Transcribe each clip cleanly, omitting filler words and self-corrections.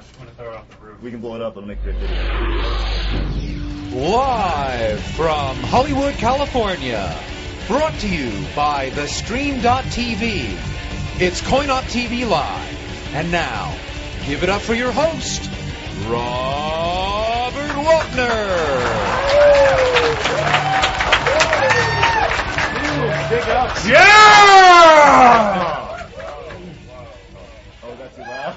gosh, I'm gonna throw it off the roof. We can blow it up. It'll make a great video. Live from Hollywood, California. Brought to you by the Stream.TV. It's Coin-Op TV Live. And now, give it up for your host, Robert Wapner. Big ups. Yeah! Oh, that's too loud.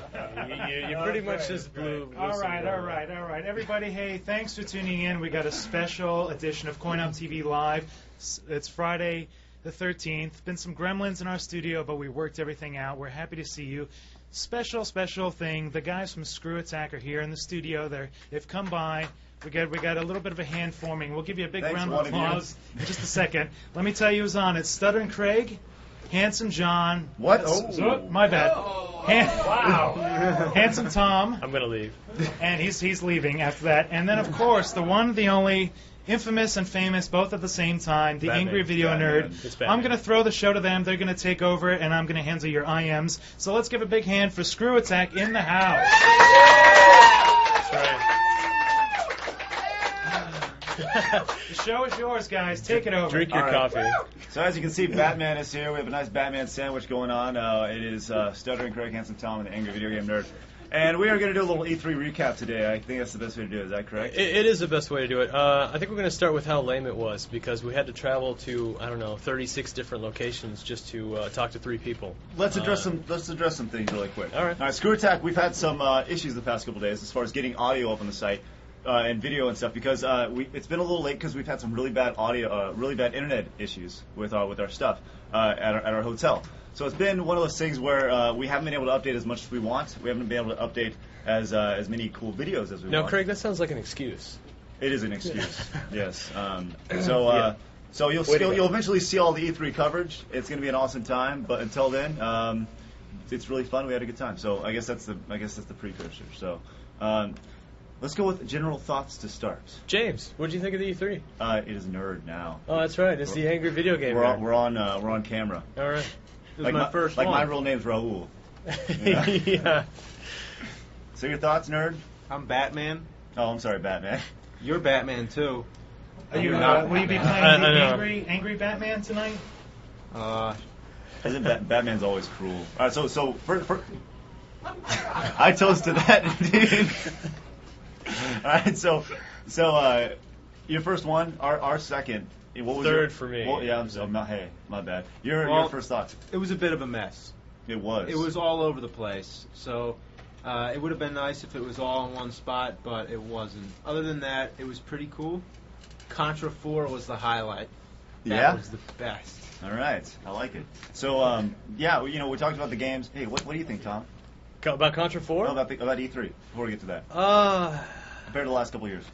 You pretty much just blew. All right. Everybody, hey, thanks for tuning in. We got a special edition of Coin-Op TV Live. It's Friday the 13th. Been some gremlins in our studio, but we worked everything out. We're happy to see you. Special thing. The guys from ScrewAttack are here in the studio. They've come by. We got a little bit of a hand forming. We'll give you a big round of applause in just a second. Let me tell you who's on it. Stuttering Craig, Handsome John. What? Oh, my bad. Wow. Handsome Tom. I'm gonna leave. And he's leaving after that. And then, of course, the one, the only, infamous and famous, both at the same time, the Batman. Angry Video Nerd. It's Batman. I'm going to throw the show to them. They're going to take over, and I'm going to handle your IMs. So let's give a big hand for ScrewAttack in the house. That's right. The show is yours, guys. Take it over. Drink your coffee. So as you can see, Batman is here. We have a nice Batman sandwich going on. It is Stuttering Craig, Handsome Tom, and the Angry Video Game Nerd. And we are going to do a little E3 recap today. I think that's the best way to do it. Is that correct? It is the best way to do it. I think we're going to start with how lame it was because we had to travel to 36 different locations just to talk to 3 people. Let's address some things really quick. All right. ScrewAttack. We've had some issues the past couple days as far as getting audio up on the site and video and stuff because it's been a little late because we've had some really bad really bad internet issues with our stuff at our hotel. So it's been one of those things where we haven't been able to update as much as we want. We haven't been able to update as many cool videos as we want. Now, Craig, that sounds like an excuse. It is an excuse. Yes. So you'll eventually see all the E3 coverage. It's going to be an awesome time. But until then, it's really fun. We had a good time. So I guess that's the precursor. So let's go with general thoughts to start. James, what did you think of the E3? It is Nerd now. Oh, that's right. It's the Angry Video Game Nerd. We're on camera. All right. This is my first one. My real name's Raul. Yeah. So your thoughts, Nerd? I'm Batman. Oh, I'm sorry, Batman. You're Batman too. Will you be playing the angry Batman tonight? Isn't Batman's always cruel? All right, so I toast to that, indeed. All right, so your first one, our second. What was Third for me. Well, yeah, my bad. Your first thoughts. It was a bit of a mess. It was. It was all over the place. So it would have been nice if it was all in one spot, but it wasn't. Other than that, it was pretty cool. Contra 4 was the highlight. That was the best. All right, I like it. So we talked about the games. Hey, what do you think, Tom? About Contra 4? No, about E3. Before we get to that. Compared to the last couple of years.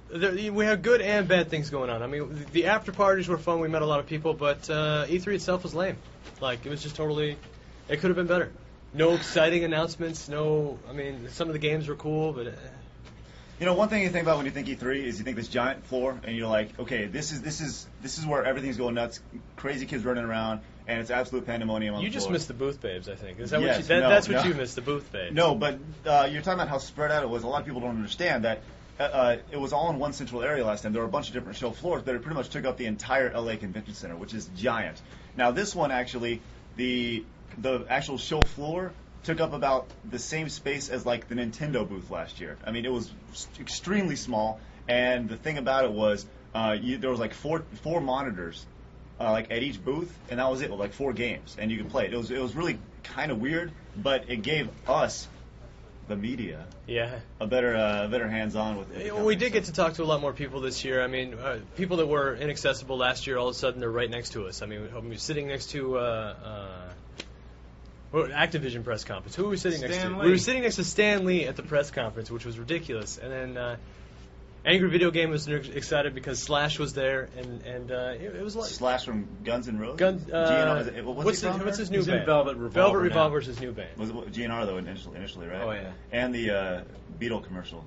We have good and bad things going on. I mean, the after parties were fun. We met a lot of people, but E3 itself was lame. Like, it was just totally... It could have been better. No exciting announcements. Some of the games were cool, but... one thing you think about when you think E3 is you think this giant floor, and you're like, okay, this is where everything's going nuts. Crazy kids running around, and it's absolute pandemonium on the floor. You just missed the booth babes, I think. Is that yes, that's what you missed, the booth babes. No, but you're talking about how spread out it was. A lot of people don't understand that it was all in one central area last time. There were a bunch of different show floors, but it pretty much took up the entire LA Convention Center, which is giant. Now this one actually, the actual show floor took up about the same space as like the Nintendo booth last year. I mean, it was extremely small, and the thing about it was there was like four monitors like at each booth, and that was it, like 4 games, and you could play it. It was really kind of weird, but it gave us, the media, a better hands-on with it. We did get to talk to a lot more people this year. I mean, people that were inaccessible last year, all of a sudden they're right next to us. I mean, we were sitting next to Activision press conference. Who were we sitting next to? We were sitting next to Stan Lee at the press conference, which was ridiculous. And then Angry Video Game was excited because Slash was there, and it was like Slash from Guns N' Roses. What's his new He's band? in Velvet Revolver. Velvet Revolver is his new band. Was it GNR though initially, right? Oh yeah. And the Beetle commercial.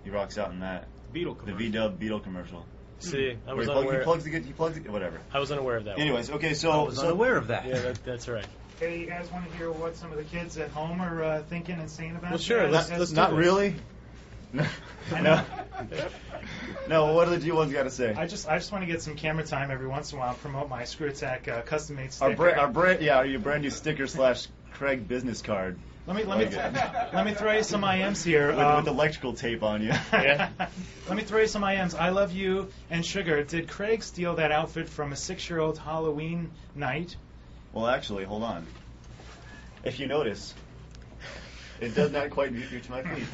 He rocks out in that. Beetle commercial. The V-Dub Beetle commercial. See, he plugs it, whatever. I was unaware of that. Anyways, okay, so I was unaware of that. Yeah, that's right. Hey, you guys want to hear what some of the kids at home are thinking and saying about? Well, sure. Let's do Not this. really. No. I know. No. What do the G1s got to say? I just want to get some camera time every once in a while and promote my ScrewAttack custom-made sticker. Our brand new sticker / Craig business card. Let me throw you some IMs here. With electrical tape on you. Yeah. Let me throw you some IMs. I love you and Sugar. Did Craig steal that outfit from a 6-year-old Halloween night? Well, actually, hold on. If you notice, it does not quite reach my feet.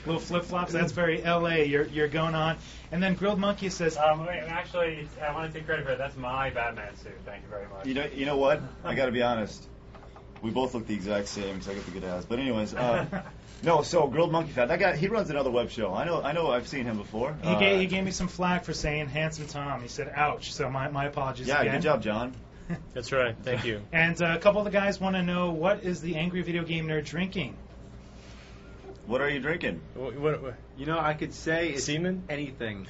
Little flip-flops. That's very LA. You're going on. And then Grilled Monkey says, Actually, I want to take credit for it. That's my Batman suit. Thank you very much. You know what? I got to be honest. We both look the exact same because I got the good ass. But anyways, no. So Grilled Monkey Fat. That guy, he runs another web show. I know. I've seen him before. He gave me some flack for saying Handsome Tom. He said, "Ouch." So my apologies. Yeah, again. good job, John. That's right. Thank you. And a couple of the guys want to know, what is the angry video game nerd drinking? What are you drinking? What? You know, I could say it's Semen? anything.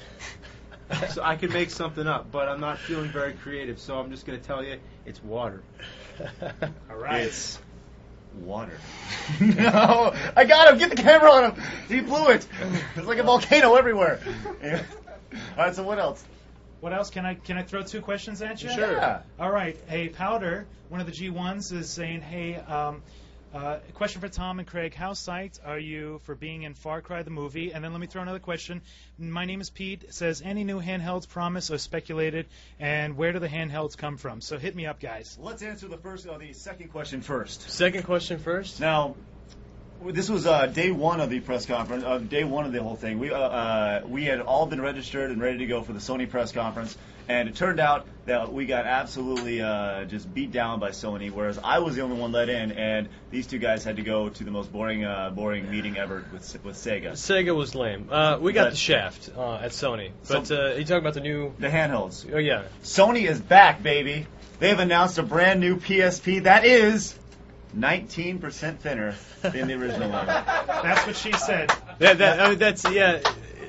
So I could make something up, but I'm not feeling very creative, so I'm just going to tell you it's water. All right. It's water. No, I got him. Get the camera on him. He blew it. It's like a volcano everywhere. Yeah. All right. So what else? What else? Can I throw 2 questions at you? Sure. Yeah. All right. Hey, Powder, one of the G1s, is saying, hey, question for Tom and Craig. How psyched are you for being in Far Cry the movie? And then let me throw another question. My name is Pete. It says, any new handhelds promised or speculated, and where do the handhelds come from? So hit me up, guys. Let's answer the second question first. Second question first. Now, this was day one of the press conference, day one of the whole thing. We had all been registered and ready to go for the Sony press conference, and it turned out that we got absolutely just beat down by Sony, whereas I was the only one let in, and these 2 guys had to go to the most boring meeting ever with Sega. Sega was lame. We got the shaft at Sony, but you talking about the handhelds. Oh yeah. Sony is back, baby. They've announced a brand new PSP that is 19% thinner than the original one. That's what she said. That's yeah.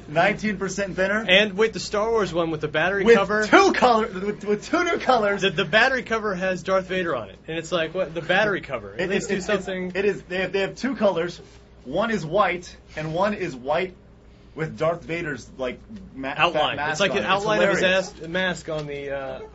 19% thinner. And wait, the Star Wars one with the battery with cover. With 2 new colors. The battery cover has Darth Vader on it, and it's like, what? The battery cover. At least do something. It is. They have 2 colors. One is white, and one is white with Darth Vader's outline. Mask it's like on an it. outline of Hilarious. his mask on the.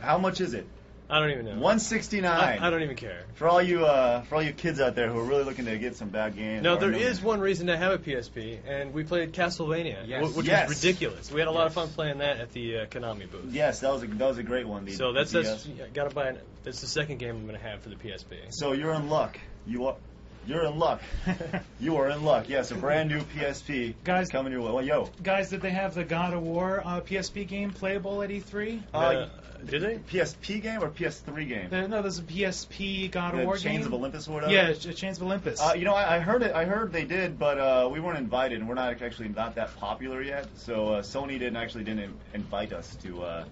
How much is it? I don't even know. $169. I don't even care. For all you kids out there who are really looking to get some bad games. No, there is one reason to have a PSP, and we played Castlevania, which was ridiculous. We had a lot of fun playing that at the Konami booth. Yes, that was a great one. So that's gotta buy. That's the second game I'm gonna have for the PSP. So you're in luck. You're in luck. You are in luck. Yes, a brand new PSP guys coming your way. Well, yo. Guys, did they have the God of War PSP game playable at E3? Did they? PSP game or PS3 game? No, there's a PSP God of War game. Chains of Olympus or whatever? Yeah, Chains of Olympus. I heard it. I heard they did, but we weren't invited, and we're not that popular yet. So Sony didn't invite us to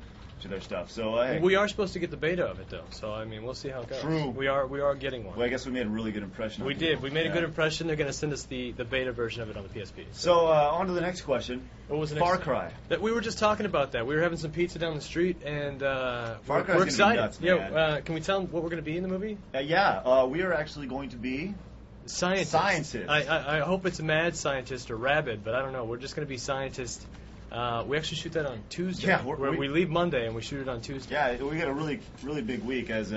their stuff. So hey. We are supposed to get the beta of it though. So I mean, we'll see how it goes. True. We are getting one. Well, I guess we made a really good impression. We did. We made a good impression. They're going to send us the beta version of it on the PSP. So on to the next question. What was the next? Far Cry. We were just talking about that. We were having some pizza down the street, and we're excited. Nuts, man. Can we tell them what we're going to be in the movie? We are actually going to be scientists. I hope it's a mad scientist or rabid, but I don't know. We're just going to be scientists. We actually shoot that on Tuesday. Yeah, we leave Monday and we shoot it on Tuesday. Yeah, we got a really, really big week as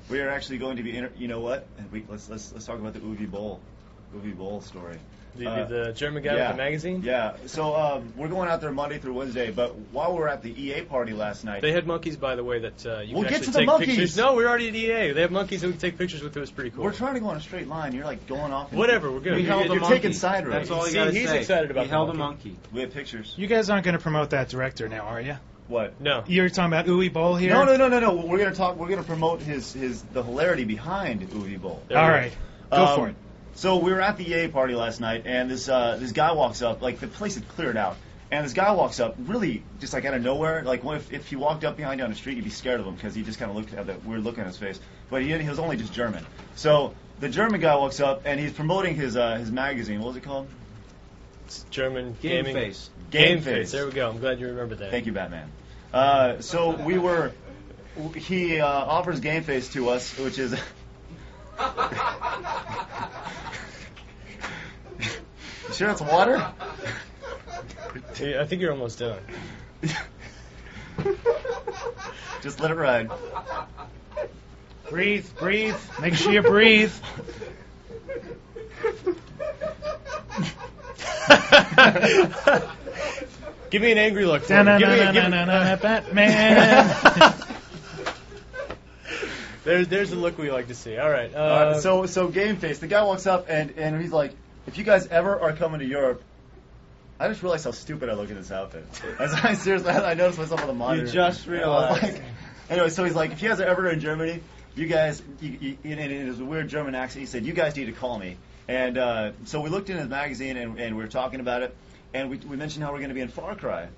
we are actually going to be. You know what? Let's talk about the Uwe Boll story. The German guy with the magazine? Yeah. So we're going out there Monday through Wednesday, but while we were at the EA party last night... They had monkeys, by the way, that you we'll can get actually to take the monkeys. Pictures. No, we're already at EA. They have monkeys that we can take pictures with. It was pretty cool. We're trying to go on a straight line. You're like going off... Whatever, we're good. You're taking side roads. That's all you gotta say. He's excited about He held a monkey. We have pictures. You guys aren't going to promote that director now, are you? What? No. You're talking about Uwe Boll here? No. We're going to talk. We're going to promote the hilarity behind Uwe Boll. All right. Go for it. So we were at the EA party last night, and this guy walks up. Like, the place had cleared out, and this guy walks up, really just like out of nowhere. Like, if he walked up behind you on the street, you'd be scared of him because he just kind of looked at that weird look on his face. But he was only just German. So the German guy walks up, and he's promoting his magazine. What was it called? It's German Game gaming. Face. Game Face. There we go. I'm glad you remembered that. Thank you, Batman. So we were he offers Game Face to us, which is. You sure it's water? I think you're almost done. Just let it ride. Breathe. Make sure you breathe. Give me an angry look. Batman. There's the look we like to see. All right. So Game Face, the guy walks up and he's like, if you guys ever are coming to Europe, I just realized how stupid I look in this outfit. I noticed myself on the monitor. You just realized. Like, anyway, so he's like, if you guys are ever in Germany, you guys, and it was a weird German accent, he said, you guys need to call me. And so we looked in his magazine and we were talking about it, and we mentioned how we're going to be in Far Cry.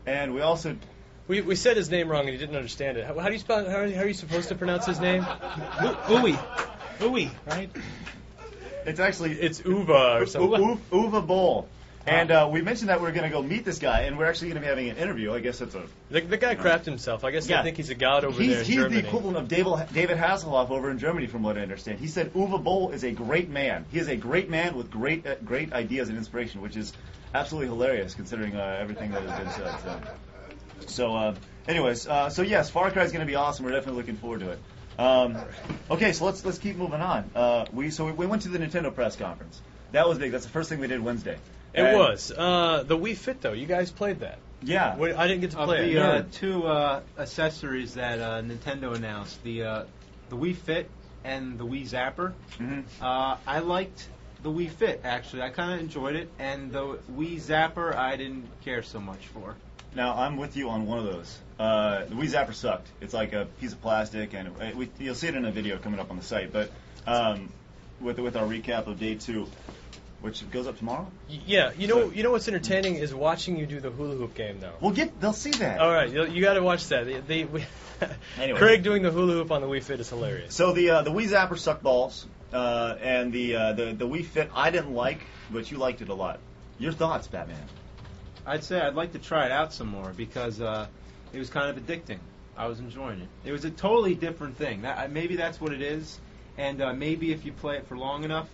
And we also... We said his name wrong and he didn't understand it. How do you spell? How are you supposed to pronounce his name? Uwe, right? It's actually... It's Uva or something. Uwe Boll. And we mentioned that we were going to go meet this guy, and we're actually going to be having an interview. I guess it's a... The guy crapped himself. I guess they think he's a god over there in Germany. He's the equivalent of David Hasselhoff over in Germany, from what I understand. He said Uwe Boll is a great man. He is a great man with great ideas and inspiration, which is absolutely hilarious considering everything that has been said. So yes, Far Cry is going to be awesome. We're definitely looking forward to it. Okay, so let's keep moving on. We went to the Nintendo press conference. That was big. That's the first thing we did Wednesday. It was. The Wii Fit, though. You guys played that. Yeah. I didn't get to play it. The two accessories that Nintendo announced, the Wii Fit and the Wii Zapper, I liked the Wii Fit, actually. I kind of enjoyed it. And the Wii Zapper, I didn't care so much for. Now, I'm with you on one of those. The Wii Zapper sucked. It's like a piece of plastic, and you'll see it in a video coming up on the site. But with our recap of Day 2, which goes up tomorrow? Yeah. You know what's entertaining is watching you do the hula hoop game, though. They'll see that. All right, you got to watch that. Anyway. Craig doing the hula hoop on the Wii Fit is hilarious. So the Wii Zapper sucked balls, and the Wii Fit I didn't like, but you liked it a lot. Your thoughts, Batman? I'd say I'd like to try it out some more because it was kind of addicting. I was enjoying it. It was a totally different thing. Maybe that's what it is, and maybe if you play it for long enough,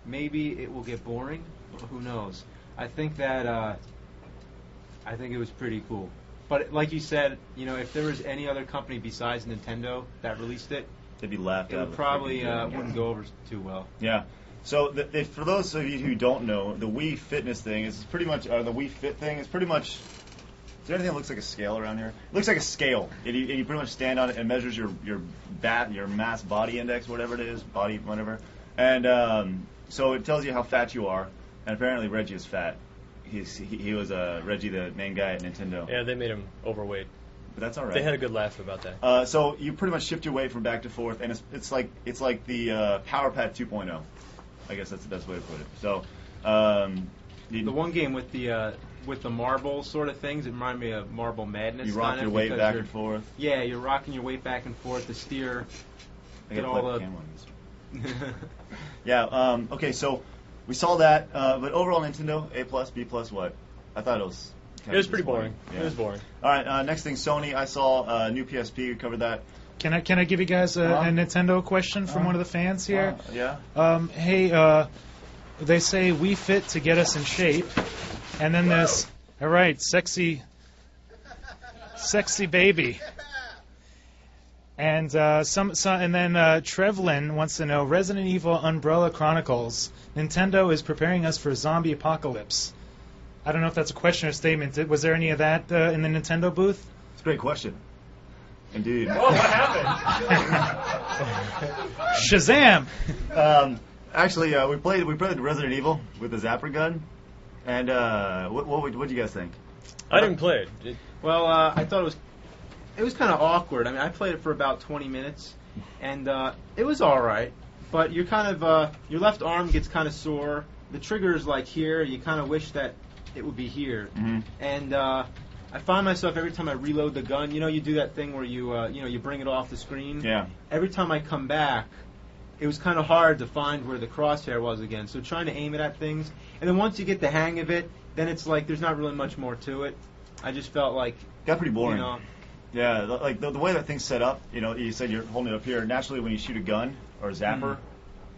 maybe it will get boring. Who knows? I think that it was pretty cool. But like you said, if there was any other company besides Nintendo that released it, they'd be laughed out. It probably wouldn't go over too well. Yeah. So for those of you who don't know, the Wii Fitness thing is pretty much the Wii Fit thing is pretty much. Is there anything that looks like a scale around here? It looks like a scale, and you pretty much stand on it and measures your mass body index, whatever it is, and so it tells you how fat you are. And apparently Reggie is fat. He was Reggie, the main guy at Nintendo. Yeah, they made him overweight. But that's all right. They had a good laugh about that. So you pretty much shift your weight from back to forth, and it's like the Power Pad 2.0. I guess that's the best way to put it. So the one game with the marble sort of things, it reminded me of Marble Madness. You rock your weight back and forth. Yeah, you're rocking your weight back and forth to steer. I gotta play the camera on this. Yeah. Okay. So we saw that, but overall Nintendo A+, B+, what? I thought it was. It was pretty boring. Yeah. It was boring. All right. Next thing, Sony. I saw new PSP. We covered that. Can I give you guys a Nintendo question from one of the fans here? Yeah. Hey, they say we fit to get us in shape, and then there's all right, sexy baby, and and then Trevlin wants to know Resident Evil Umbrella Chronicles. Nintendo is preparing us for a zombie apocalypse. I don't know if that's a question or statement. Was there any of that in the Nintendo booth? It's a great question. Indeed. Whoa, what happened? Shazam! Actually, we played Resident Evil with the Zapper gun, and what did you guys think? I didn't play it. Well, I thought it was kind of awkward. I mean, I played it for about 20 minutes, and it was all right. But you're kind of your left arm gets kind of sore. The trigger is like here. You kind of wish that it would be here, and I find myself every time I reload the gun, you do that thing where you bring it off the screen. Yeah. Every time I come back, it was kind of hard to find where the crosshair was again. So trying to aim it at things, and then once you get the hang of it, then it's like there's not really much more to it. I just felt like got pretty boring. Yeah, like the way that thing's set up, you said you're holding it up here. Naturally, when you shoot a gun or a zapper,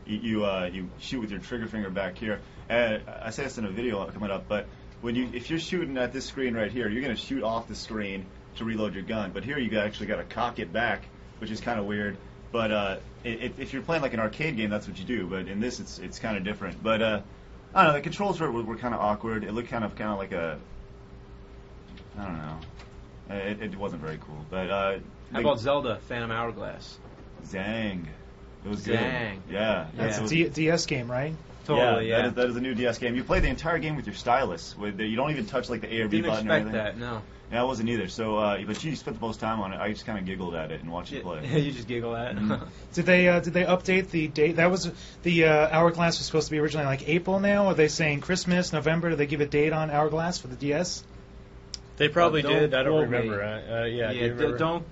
you shoot with your trigger finger back here. And I say this in a video coming up, but if you're shooting at this screen right here, you're going to shoot off the screen to reload your gun. But here you actually got to cock it back, which is kind of weird. But if you're playing like an arcade game, that's what you do. But in this, it's kind of different. But I don't know. The controls were kind of awkward. It looked kind of like I don't know. It wasn't very cool. But how about Zelda Phantom Hourglass? Zang. It was Zang. good. Yeah. That's a DS game, right? Totally, yeah. That is a new DS game. You play the entire game with your stylus. You don't even touch like the A or B button or anything. Didn't expect that, no. Yeah, I wasn't either. So, but you spent the most time on it. I just kind of giggled at it and watched you play. You just giggle at it. Mm-hmm. Did they update the date? That was the Hourglass was supposed to be originally like April now. Are they saying Christmas, November? Did they give a date on Hourglass for the DS? They probably did. I don't quote remember. me. Yeah, do you remember?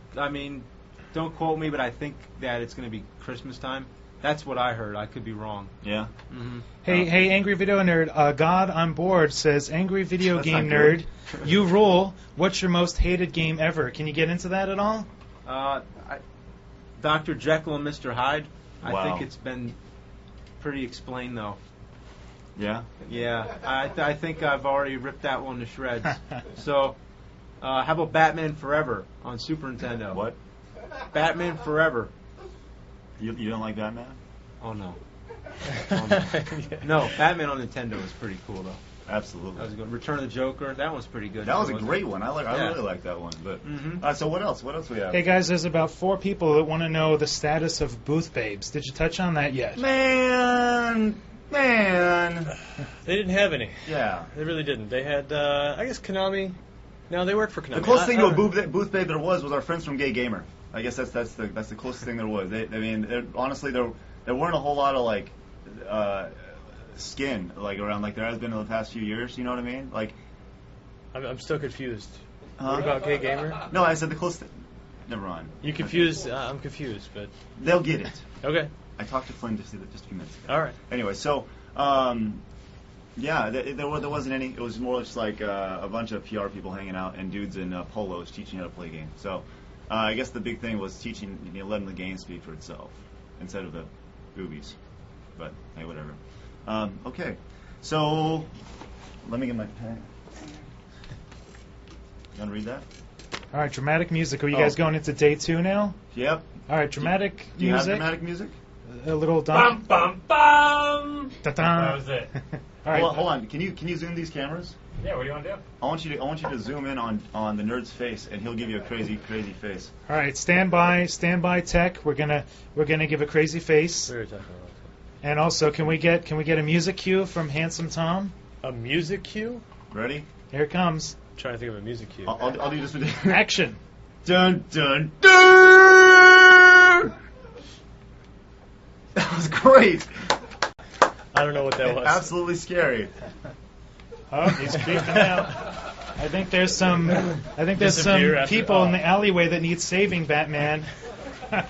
Don't quote me, but I think that it's going to be Christmas time. That's what I heard. I could be wrong. Yeah. Mm-hmm. Hey, Angry Video Nerd. God on board says, Angry Video That's Game not Nerd, good. you rule. What's your most hated game ever? Can you get into that at all? Dr. Jekyll and Mr. Hyde. I Wow. think it's been pretty explained, though. Yeah. Yeah, I think I've already ripped that one to shreds. So, how about Batman Forever on Super Nintendo? What? Batman Forever. You don't like Batman? Oh, no. No, Batman on Nintendo is pretty cool, though. Absolutely. That was good. Return of the Joker. That one's pretty good. That was a wasn't great it? one. I really like that one. But so what else? What else we have? Hey guys, there's about 4 people that want to know the status of Booth Babes. Did you touch on that yet? Man. They didn't have any. Yeah. They really didn't. They had, I guess, Konami. No, they worked for Konami. The closest thing to a booth babe there was our friends from Gay Gamer. I guess that's the closest thing there was. Honestly, there weren't a whole lot of like skin like around like there has been in the past few years. You know what I mean? Like, I'm still confused. What about Gay Gamer? No, I said the closest. Never mind. You confused? I'm confused, but They'll get it. okay. I talked to Flynn just a few minutes ago. All right. Anyway, so yeah, there wasn't any. It was more just like a bunch of PR people hanging out and dudes in polos teaching you how to play games. So I guess the big thing was teaching, letting the game speak for itself instead of the boobies. But hey, whatever. Okay, so let me get my pen. You want to read that? All right, dramatic music. Are you guys going into day 2 now? Yep. All right, dramatic Do you have music. dramatic music? A little Bum bum bum. Da-da. That was it. All right. Hold on. Can you zoom these cameras? Yeah, what do you want to do? I want you to zoom in on the nerd's face, and he'll give you a crazy face. All right, stand by, tech. We're gonna give a crazy face. We were talking about And also, can we get a music cue from Handsome Tom? a music cue. Ready? Here it comes. I'm trying to think of a music cue. I'll do this with you. Action. Dun dun dun. That was great. I don't know what that was. Absolutely scary. Oh, he's creeping out. I think there's some Disappear after- people in the alleyway that need saving, Batman. Watch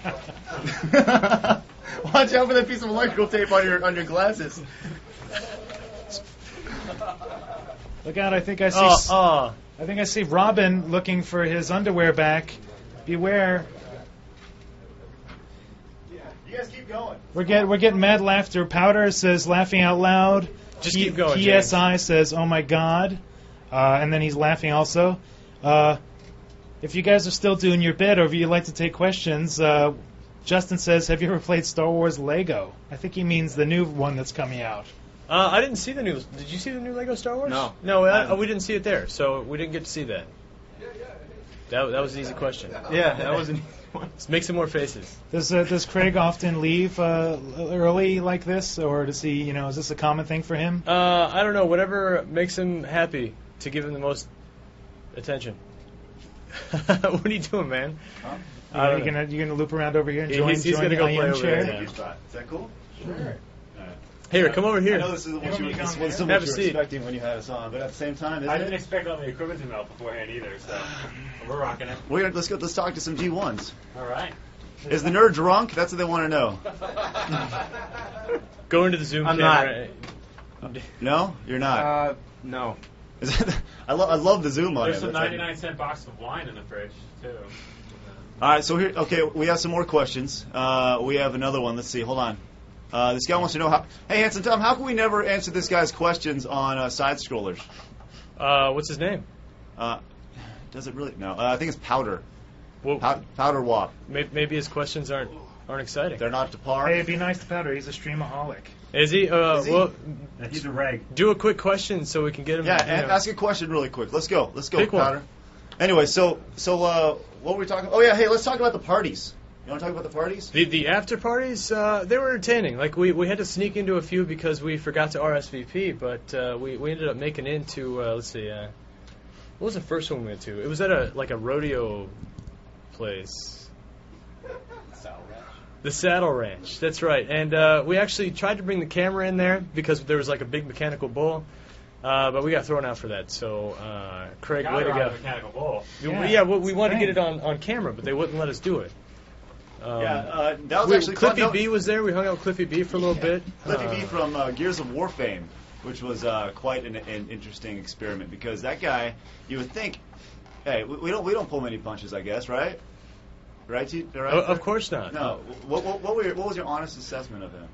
out for that piece of electrical tape on your glasses. Look out! I think I see. Oh, I think I see Robin looking for his underwear back. Beware. You guys keep going. We're getting mad laughter. Powder says laughing out loud. Just keep going, PSI says oh my god, and then he's laughing also. If you guys are still doing your bit, or if you'd like to take questions, Justin says, have you ever played Star Wars Lego? I think he means the new one that's coming out. I didn't see the new. Did you see the new Lego Star Wars? No. No, we didn't see it there, so we didn't get to see that. That was an easy question. Yeah, that was an easy one. Let's make some more faces. Does Craig often leave early like this, or does he? Is this a common thing for him? I don't know. Whatever makes him happy to give him the most attention. What are you doing, man? Huh? You're gonna loop around over here and Yeah, he's join gonna the go IM play over chair? there. Is that cool? Sure. Here, come over I here. know this isn't what you were Have a seat. expecting when you had us on, but at the same time, I didn't expect all the equipment to melt beforehand either, so we're rocking it. let's talk to some G1s. All right. Is the nerd drunk? That's what they want to know. Go into the Zoom I'm camera. No, you're not. No. I love the zoom on There's it. some That's 99-cent box of wine in the fridge too. All right, so here, okay, we have some more questions. We have another one. Let's see. Hold on. This guy wants to know how. Hey, Handsome Tom, how can we never answer this guy's questions on side scrollers? What's his name? Does it really? No, I think it's Powder. Well, Powder Wop. maybe his questions aren't exciting. They're not to par. Hey, it'd be nice to Powder. He's a streamaholic. Is he? Is he? Well, He's a reg. do a quick question so we can get him. Yeah, you know. ask a question really quick. Let's go, Pick one. Powder. Anyway, so what were we talking? Oh yeah, hey, let's talk about the parties. You want to talk about the parties? The after parties, they were entertaining. Like we had to sneak into a few because we forgot to RSVP, but we ended up making into let's see, what was the first one we went to? It was at a rodeo place. The Saddle Ranch, that's right. And we actually tried to bring the camera in there because there was like a big mechanical bull, but we got thrown out for that. So Craig, way to go. Mechanical bull. Yeah, we wanted to get it on camera, but they wouldn't let us do it. That was actually Cliffy fun. B was there. We hung out with Cliffy B for a little bit. Cliffy B from Gears of War fame, which was quite an interesting experiment because that guy, you would think, hey, we don't pull many punches, I guess, right? Right? Right? Of course not. No. What was your honest assessment of him?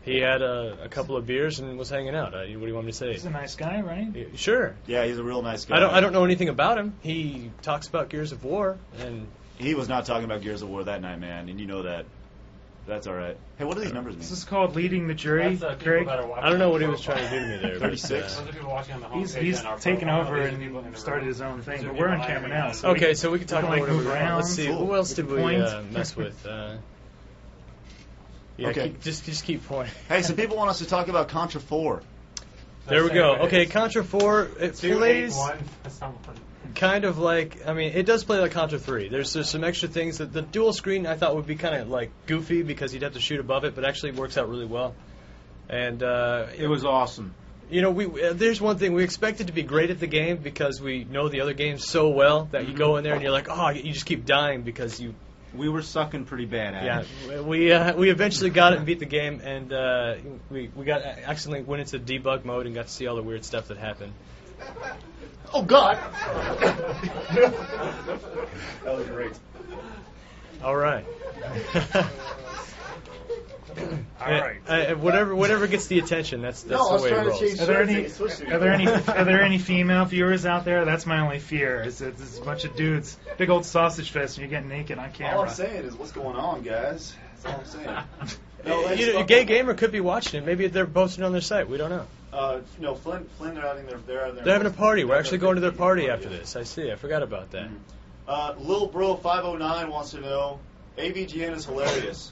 He had a couple of beers and was hanging out. What do you want me to say? He's a nice guy, right? Sure. Yeah, he's a real nice guy. I don't know anything about him. He talks about Gears of War, and he was not talking about Gears of War that night, man, and you know that. That's all right. Hey, what do these numbers mean? This is called leading the jury, That's, Craig. I don't know what he was trying to do to me there. 36. Those are people watching on the homepage He's and our taken profile. over These are people in and the started room. his own These thing, are but people we're on live camera in now. the- So Okay, so we can talk can, about like, whatever move we want. around. Let's see. Cool. Who else did we Point. mess with? Yeah, Okay. just keep pointing. Hey, some people want us to talk about Contra 4. There we go. Okay, Contra 4, it 2, 8, plays 1, someone. kind of like, I mean, it does play like Contra 3. There's some extra things that the dual screen I thought would be kind of like goofy because you'd have to shoot above it, but actually works out really well. And It was awesome. you know, there's one thing we expected to be great at the game because we know the other games so well that you go in there and you're like, oh, you just keep dying because you. We were sucking pretty bad at it. Yeah, we eventually got it and beat the game, and we got accidentally went into debug mode and got to see all the weird stuff that happened. Oh God! That was great. All right. all right. Whatever gets the attention, that's No, I the was way it trying to rolls. change Are there any? shirts and switch Are there any female viewers out there? That's my only fear. Is that there's a bunch of dudes, big old sausage fest, and you're getting naked on camera. All I'm saying is, what's going on, guys? That's all I'm saying. A gay gamer could be watching it. Maybe they're posting it on their site. We don't know. No, Flynn, they're having their. They're having a party. We're actually going to their party after this. I see. I forgot about that. Lil Bro 509 wants to know, AVGN is hilarious.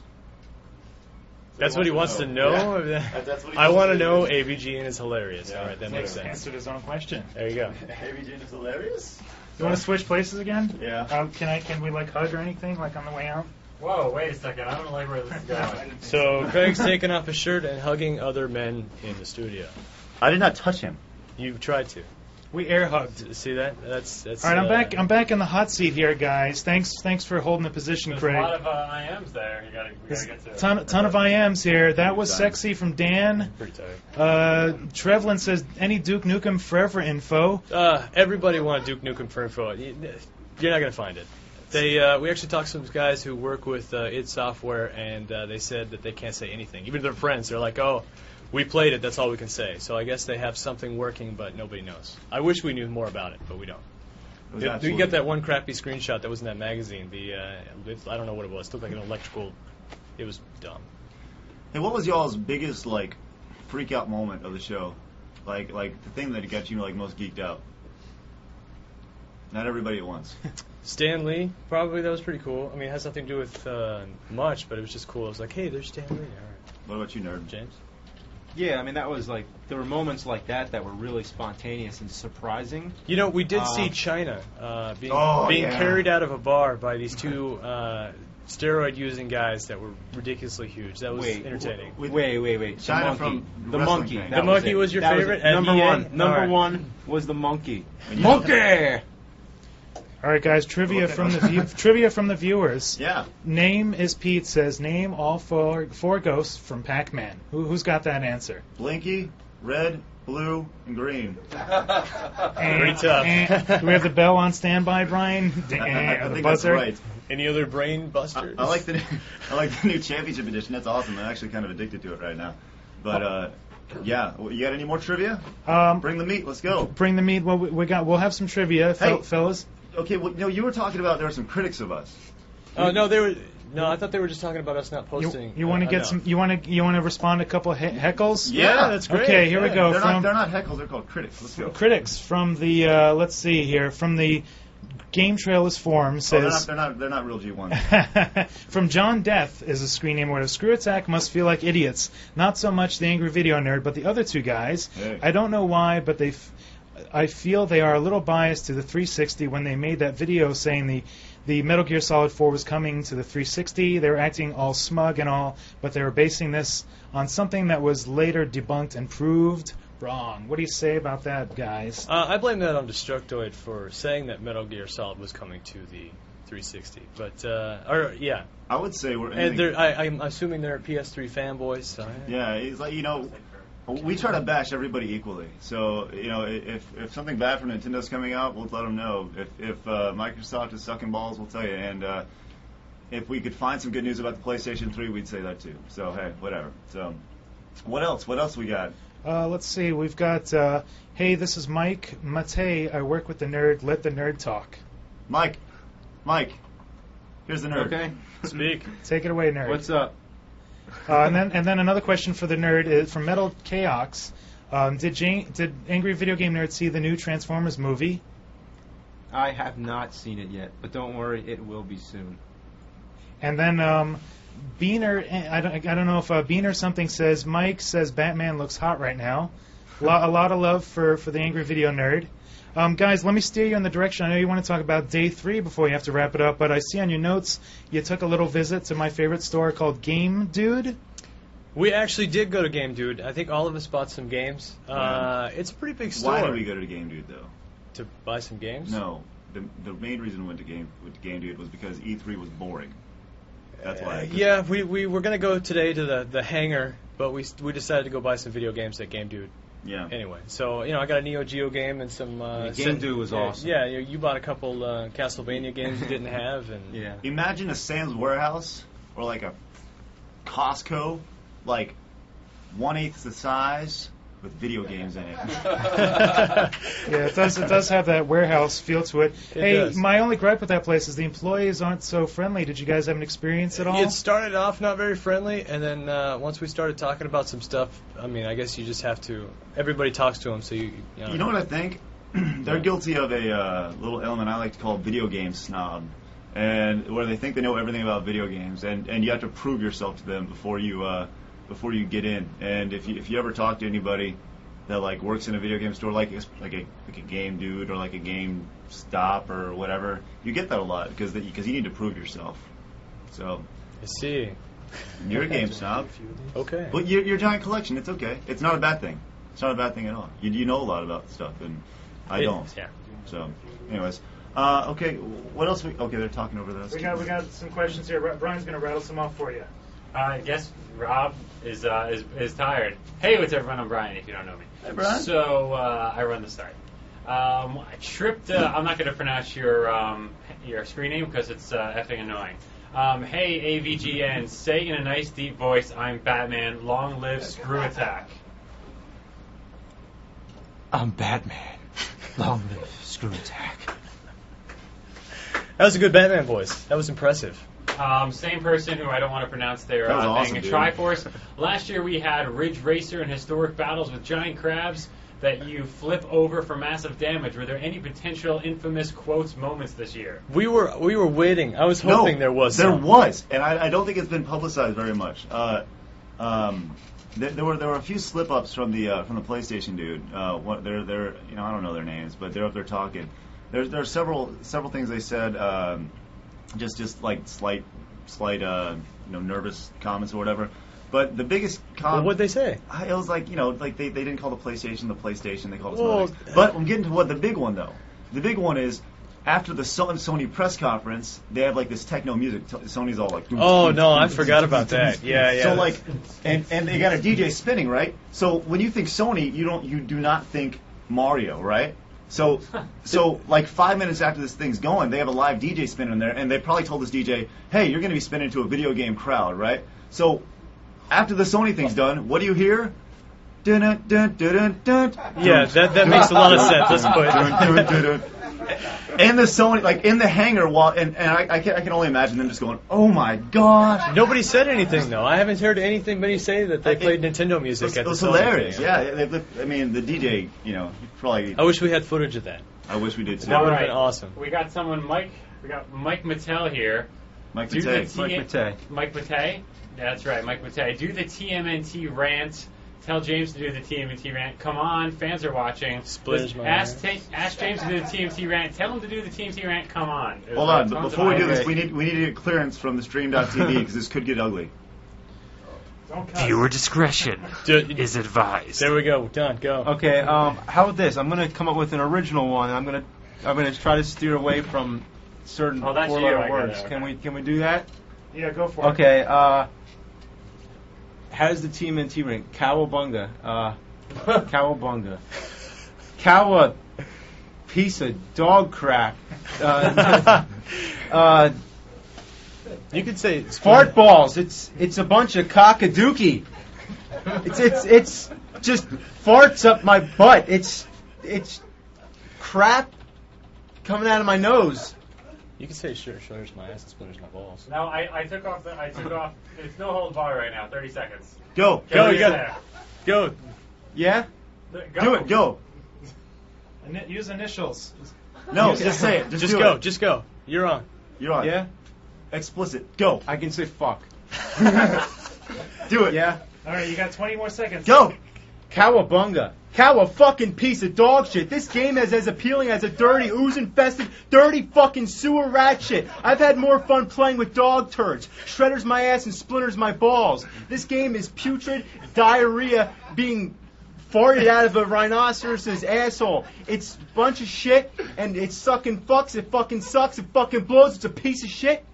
That's what he wants to know? Yeah. That's what he I wants want to to know do. AVGN is hilarious. Yeah. All right, that He makes sense. answered his own question. There you go. AVGN is hilarious? You want to switch places again? Yeah. Can we like hug or anything like on the way out? Whoa, wait a second. I don't like where this is going. So Craig's taking off his shirt and hugging other men in the studio. I did not touch him. You tried to. We air hugged. See that? That's. All right, I'm back. I'm back in the hot seat here, guys. Thanks for holding the position, There's Craig. a lot of IMs there. We gotta get to. Ton of IMs here. That was sexy from Dan. Pretty tired. Trevlin says any Duke Nukem Forever info. Everybody wanted Duke Nukem for info. You're not going to find it. We actually talked to some guys who work with id Software, and they said that they can't say anything. Even their friends, they're like, oh, we played it, that's all we can say. So I guess they have something working, but nobody knows. I wish we knew more about it, but we don't. You get that one crappy screenshot that was in that magazine. I don't know what it was. It looked like an electrical. It was dumb. Hey, what was y'all's biggest like freak out moment of the show? Like the thing that got you like most geeked out? Not everybody at once. Stan Lee, probably that was pretty cool. I mean, it has nothing to do with much, but it was just cool. I was like, hey, there's Stan Lee. All right. What about you, nerd? James? Yeah, I mean, that was like, there were moments like that were really spontaneous and surprising. You know, we did see China being yeah. carried out of a bar by these two steroid-using guys that were ridiculously huge. That was entertaining. Wait. China the monkey. from The wrestling monkey. fans. The monkey was your favorite? Number at one. EA? Number All right. one was the monkey. Monkey! All right, guys. Trivia from the viewers. Yeah. Name is Pete says name all four ghosts from Pac-Man. Who's got that answer? Blinky, red, blue, and green. Pretty tough. Do we have the bell on standby, Brian? I The think buzzer? that's right. Any other brain busters? I like the new championship edition. That's awesome. I'm actually kind of addicted to it right now. But yeah, you got any more trivia? Bring the meat. Let's go. Bring the meat. Well, we'll have some trivia, Hey. fellas. Okay. Well, you were talking about there were some critics of us. Oh no, they were. No, I thought they were just talking about us not posting. You want to get enough. some? You want to respond to a couple of heckles? Yeah, that's great. Okay, here we Yeah. go. They're From not heckles. They're called critics. Let's go. critics from the let's see here from the Game Trailers forum says They're not real G1s. from John Death is a screen name word of ScrewAttack must feel like idiots. Not so much the angry video nerd, but the other two guys. Hey. I don't know why, but I feel they are a little biased to the 360 when they made that video saying the Metal Gear Solid 4 was coming to the 360. They were acting all smug and all, but they were basing this on something that was later debunked and proved wrong. What do you say about that, guys? I blame that on Destructoid for saying that Metal Gear Solid was coming to the 360. But yeah, I would say we're. and I'm assuming they're PS3 fanboys. So Yeah, it's like we try to bash everybody equally. So if something bad from Nintendo's coming out, we'll let them know. If Microsoft is sucking balls, we'll tell you. And if we could find some good news about the PlayStation 3, we'd say that too. So hey, whatever. So what else? What else we got? Let's see. We've got, hey, this is Mike Mate. I work with the nerd. Let the nerd talk. Mike, here's the nerd. Okay. speak. Take it away, nerd. What's up? And then another question for the nerd is from Metal Chaos. Did Angry Video Game Nerd see the new Transformers movie? I have not seen it yet, but don't worry, it will be soon. And then Beaner, I don't know if Beaner something says, Mike says Batman looks hot right now. A lot of love for the Angry Video Nerd. Guys, let me steer you in the direction. I know you want to talk about Day 3 before you have to wrap it up, but I see on your notes you took a little visit to my favorite store called Game Dude. We actually did go to Game Dude. I think all of us bought some games. It's a pretty big store. Why did we go to Game Dude though? To buy some games? No, the main reason we went to Game Dude was because E3 was boring. That's why. Yeah, we were going to go today to the hangar, but we decided to go buy some video games at Game Dude. Yeah. Anyway, so I got a Neo Geo game and some. Game Dude was awesome. Yeah, you bought a couple Castlevania games you didn't have, and Yeah. Imagine a Sam's Warehouse or like a Costco, like 1/8 the size with video games in it. Yeah, it does have that warehouse feel to it. Hey, does. my only gripe with that place is the employees aren't so friendly. Did you guys have an experience at all? It started off not very friendly, and then once we started talking about some stuff, I mean, I guess you just have to. Everybody talks to them, so you know. You know what I think? They're guilty of a little element I like to call video game snob, and where they think they know everything about video games, and you have to prove yourself to them before you get in. And if you ever talk to anybody that like works in a video game store, like a Game Dude or like a Game Stop or whatever, you get that a lot because you need to prove yourself. So I see. you're a game snob, Okay. but your giant collection, it's okay. It's not a bad thing. It's not a bad thing at all. You know a lot about stuff, and I don't. Yeah. So, anyways, okay. What else? Okay, they're talking over there. We got some questions here. Brian's going to rattle some off for you. I guess Rob is tired. Hey, what's everyone? I'm Brian, if you don't know me. Hey, Brian. So I run the site. I tripped. I'm not going to pronounce your screen name because it's effing annoying. Hey, AVGN, say in a nice deep voice, I'm Batman. Long live ScrewAttack. I'm Batman. Long live ScrewAttack. That was a good Batman voice. That was impressive. Same person who I don't want to pronounce their That was awesome, thing. dude. Triforce. Last year we had Ridge Racer and historic battles with giant crabs that you flip over for massive damage. Were there any potential infamous quotes moments this year? We were waiting. I was hoping there was. There some. was, and I don't think it's been publicized very much. There were a few slip ups from the PlayStation dude. They're I don't know their names, but they're up there talking. There are several things they said. Just like slight nervous comments or whatever. But the biggest Well, what'd they say? it was like they didn't call the PlayStation, they called it Well, something else. But I'm getting to what the big one though. The big one is after the Sony press conference, they have like this techno music. Sony's all like. Oh no, I forgot about that. Yeah. So like, and they got a DJ spinning, right? So when you think Sony, you do not think Mario, right? So like 5 minutes after this thing's going, they have a live DJ spinning there, and they probably told this DJ, hey, you're going to be spinning to a video game crowd, right? So after the Sony thing's done, what do you hear? Dun, dun, dun, dun, dun, yeah, that makes a lot of sense. Let's put in the Sony, like in the hangar, and I can only imagine them just going, "Oh my god!" Nobody said anything though. I haven't heard anybody say that they played Nintendo music at the Sony. It was hilarious. Thing. Yeah, I mean the DJ, probably. I wish we had footage of that. I wish we did too. That would have been awesome. We got Mike Mattel here. Mike Mattel. Mike Mattel. That's right, Mike Mattel. Do the TMNT rant. Tell James to do the TMNT rant. Come on, fans are watching. Ask James to do the TMT rant. Tell him to do the TMT rant. Come on. Hold on, but before we do this, we need to get clearance from the Stream.tv because this could get ugly. Viewer discretion is advised. There we go. Done. Go. Okay. How about this? I'm gonna come up with an original one. I'm gonna try to steer away from certain four-letter words. Okay. Can we do that? Yeah, go for it. Okay. How does the TMNT ring? Cowabunga. Cowabunga. Cowa. Piece of dog crap. You could say fart balls. It's a bunch of cockadookie. It's just farts up my butt. It's crap coming out of my nose. You can say shutters my ass and splinters my balls. No, I took off. It's no hold bar right now. 30 seconds. Go. You got it. Go. Yeah. Go. Do it. Go. Use initials. No, just say it. Just go. Just go. You're on. You're on. Yeah. Explicit. Go. I can say fuck. Do it. Yeah. All right, you got 20 more seconds. Go. Cowabunga. Cow fucking piece of dog shit. This game is as appealing as a dirty, ooze-infested, dirty fucking sewer rat shit. I've had more fun playing with dog turds. Shredders my ass and splinters my balls. This game is putrid diarrhea being farted out of a rhinoceros's asshole. It's a bunch of shit, and it sucking fucks. It fucking sucks. It fucking blows. It's a piece of shit.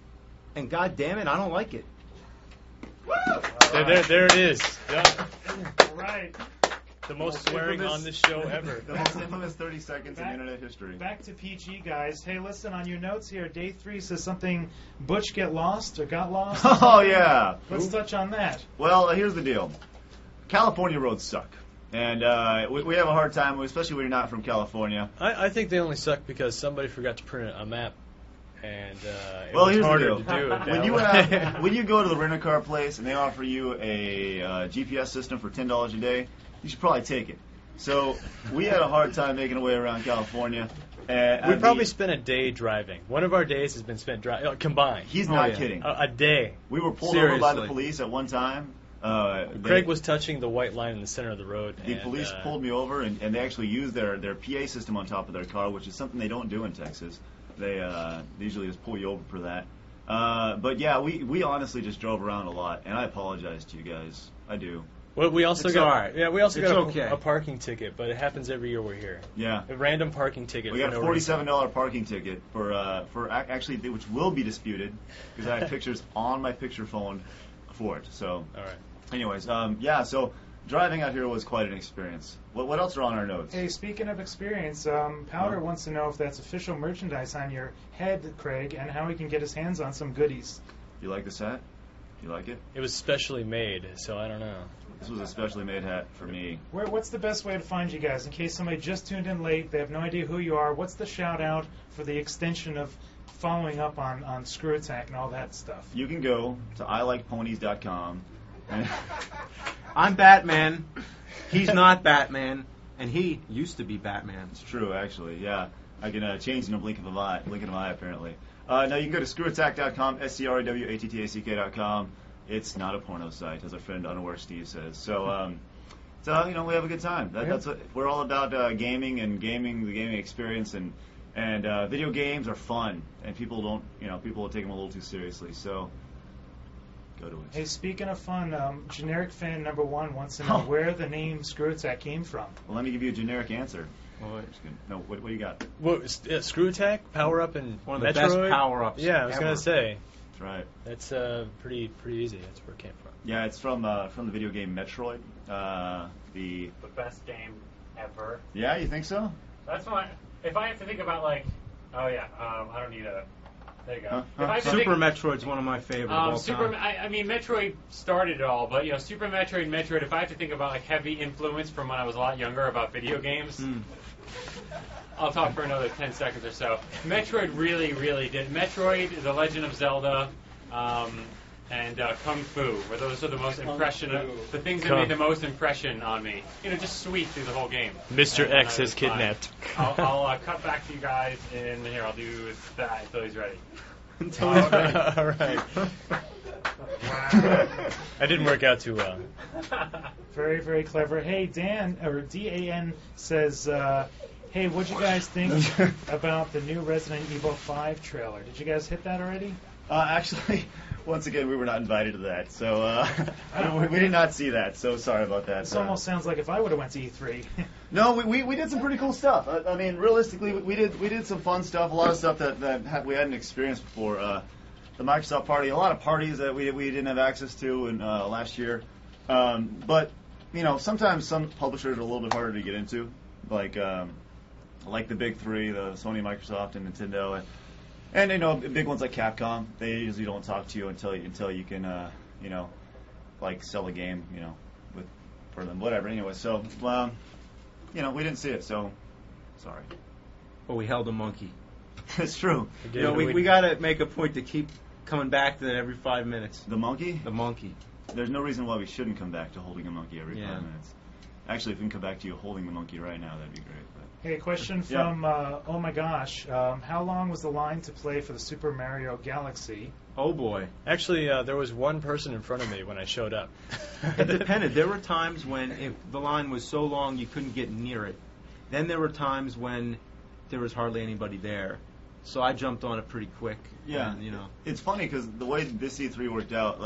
And god damn it, I don't like it. There it is. Yep. All right. The most swearing on this show ever. The most infamous 30 seconds in internet history. Back to PG, guys. Hey, listen, on your notes here, day 3 says something Butch got lost. Oh, yeah. Let's touch on that. Well, here's the deal. California roads suck. And we have a hard time, especially when you're not from California. I think they only suck because somebody forgot to print a map. And it well, was here's harder the deal. to do it. When you go to the rent-a-car place and they offer you a GPS system for $10 a day, you should probably take it. So we had a hard time making our way around California. We probably spent a day driving. One of our days has been spent driving, combined. He's not kidding. A day. We were pulled over by the police at one time. Craig was touching the white line in the center of the road. The police pulled me over, and they actually used their PA system on top of their car, which is something they don't do in Texas. They usually just pull you over for that. But yeah, we honestly just drove around a lot, and I apologize to you guys. I do. Well, we also It's got all right. Yeah, we also got okay. a parking ticket, but it happens every year we're here. Yeah. A random parking ticket. We got a no reason. $47 parking ticket for actually, which will be disputed because I have pictures on my picture phone for it. So. All right. Anyways, yeah. So driving out here was quite an experience. What else are on our notes? Hey, speaking of experience, Powder wants to know if that's official merchandise on your head, Craig, and how he can get his hands on some goodies. You like this hat? You like it? It was specially made, so I don't know. This was a specially made hat for me. What's the best way to find you guys? In case somebody just tuned in late, they have no idea who you are, what's the shout out for the extension of following up on ScrewAttack and all that stuff? You can go to ilikeponies.com. I'm Batman. He's not Batman, and he used to be Batman. It's true, actually. Yeah, I can change in a blink of an eye. Apparently. Now you can go to ScrewAttack.com, ScrewAttack.com. It's not a porno site, as our friend Unaware Steve says. So, we have a good time. That's what we're all about. Gaming and the gaming experience, and video games are fun, and people will take them a little too seriously. So. Go to it. Hey, speaking of fun, generic fan number 1 wants to know where the name ScrewAttack came from. Well, let me give you a generic answer. That's good. No, what do you got? Well, ScrewAttack, Power Up, and One of the Metroid. best power-ups Yeah, I was ever. gonna say That's right. that's pretty easy. That's where it came from. Yeah, it's from the video game Metroid. The best game ever. Yeah, you think so? That's why. If I have to think about I don't need a. There you go. Huh? If I have to Super think, Metroid's one of my favorites of all time. I mean, Metroid started it all, but Super Metroid, Metroid. If I have to think about heavy influence from when I was a lot younger about video games, I'll talk for another 10 seconds or so. Metroid really, really did. Metroid, The Legend of Zelda, and Kung Fu, where those are the most the things that made the most impression on me. Just sweet through the whole game. Mr. And X I has was fine. kidnapped. I'll cut back to you guys, and here I'll do that until he's ready. All right. That didn't work out too well. Very, very clever. Hey, Dan, or DAN says, hey, what'd you guys think about the new Resident Evil 5 trailer? Did you guys hit that already? Actually, once again, we were not invited to that, so we did not see that. So sorry about that. This almost sounds like if I would have went to E3. No, we did some pretty cool stuff. I mean, realistically, we did some fun stuff. A lot of stuff that we hadn't experienced before. The Microsoft party, a lot of parties that we didn't have access to in last year. But sometimes some publishers are a little bit harder to get into, like the big three, the Sony, Microsoft, and Nintendo. And big ones like Capcom, they usually don't talk to you until you can sell a game for them, whatever. Anyway, so we didn't see it, so sorry. But we held a monkey. It's true. We got to make a point to keep coming back to that every 5 minutes. The monkey? The monkey. There's no reason why we shouldn't come back to holding a monkey every Yeah. 5 minutes. Actually, if we can come back to you holding the monkey right now, that'd be great. But Hey, question from, oh my gosh, how long was the line to play for the Super Mario Galaxy? Oh boy. Actually, there was one person in front of me when I showed up. It depended. There were times when the line was so long you couldn't get near it. Then there were times when there was hardly anybody there. So I jumped on it pretty quick. yeah, And, it's funny because the way this E3 worked out,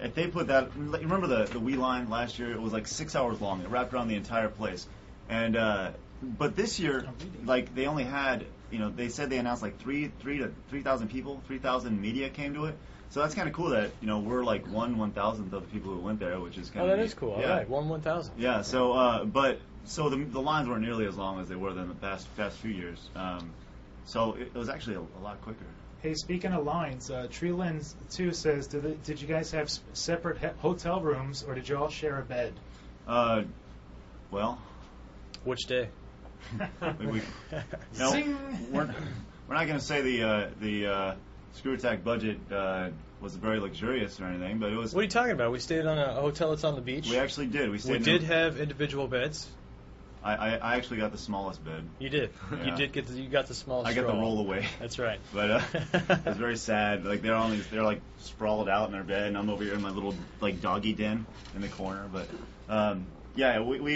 if they put that, remember the Wii line last year? It was 6 hours long. It wrapped around the entire place. And but this year, they only had, they said they announced 3,000 people, 3,000 media came to it. So that's kind of cool that we're 1/1000th of the people who went there, which is kind of that is cool. Yeah. All right, 1/1000. Yeah. So so the lines weren't nearly as long as they were in the past few years. So it was actually a lot quicker. Hey, speaking of lines, Treelands 2 says, did you guys have separate hotel rooms, or did you all share a bed? Well, Which day? no, Zing! we're not going to say the ScrewAttack budget was very luxurious or anything, but it was. What are you talking about? We stayed on a hotel that's on the beach. We actually did. We did have individual beds. I actually got the smallest bed. You did. Yeah. You did you got the smallest. I got the straw. roll away. That's right. But it was very sad. They're sprawled out in their bed, and I'm over here in my little doggy den in the corner. But we